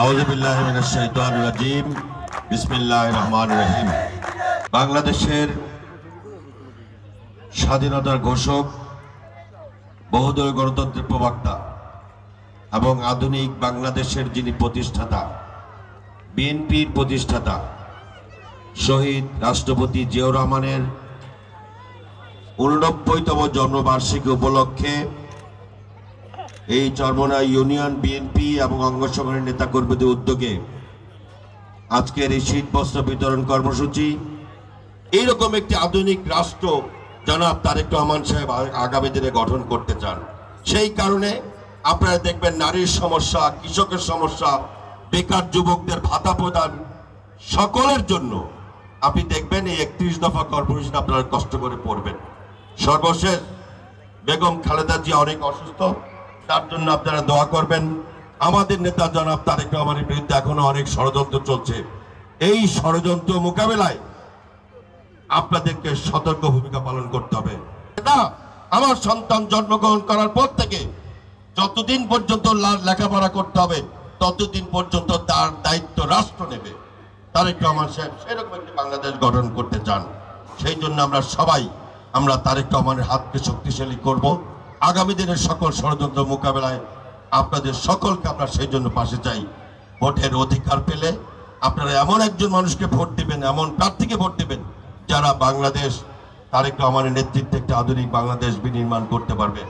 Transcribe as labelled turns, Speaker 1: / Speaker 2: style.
Speaker 1: আউযুবিল্লাহি মিনাশ শাইতানির রাজিম। বিসমিল্লাহির রহমানির রহিম। বাংলাদেশের স্বাধীনতার ঘোষক, বহুদলীয় গণতন্ত্রের প্রবক্তা এবং আধুনিক বাংলাদেশের যিনি প্রতিষ্ঠাতা, বিএনপির প্রতিষ্ঠাতা শহীদ রাষ্ট্রপতি জিয়াউর রহমানের 89তম জন্মবার্ষিকী উপলক্ষে এই চরমোনাই ইউনিয়ন বিএনপি এবং অঙ্গ সংগঠনের নেতাকর্মীদের উদ্যোগে আজকের এই শীত বস্ত্র বিতরণ কর্মসূচি। এইরকম একটি আধুনিক রাষ্ট্র জনাব তারেক রহমান সাহেব আগামী দিনে গঠন করতে চান। সেই কারণে আপনারা দেখবেন নারীর সমস্যা, কৃষকের সমস্যা, বেকার যুবকদের ভাতা প্রদান, সকলের জন্য আপনি দেখবেন এই 31 দফা কর্মসূচি আপনারা কষ্ট করে পড়বেন। সর্বশেষ বেগম খালেদা জিয়া অনেক অসুস্থ, তার জন্য আপনারা দোয়া করবেন। আমাদের নেতা জনাব তারেক রহমানের বিরুদ্ধে এখনো অনেক ষড়যন্ত্র চলছে। এই ষড়যন্ত্র মোকাবেলায় আপনাদেরকে সতর্ক ভূমিকা পালন করতে হবে। আমার সন্তান জন্মগ্রহণ করার পর থেকে যতদিন পর্যন্ত লেখাপড়া করতে হবে ততদিন পর্যন্ত তার দায়িত্ব রাষ্ট্র নেবে। তারেক রহমান সাহেব সেরকম একটি বাংলাদেশ গঠন করতে চান। সেই জন্য আমরা তারেক রহমানের হাতকে শক্তিশালী করব। আগামী দিনের সকল ষড়যন্ত্র মোকাবেলায় আপনাদের সকলকে আমরা সেই জন্য পাশে চাই। ভোটের অধিকার পেলে আপনারা এমন একজন মানুষকে ভোট দিবেন, এমন প্রার্থীকে ভোট দিবেন যারা বাংলাদেশ তারেক রহমানের নেতৃত্বে একটা আধুনিক বাংলাদেশ বিনির্মাণ করতে পারবে।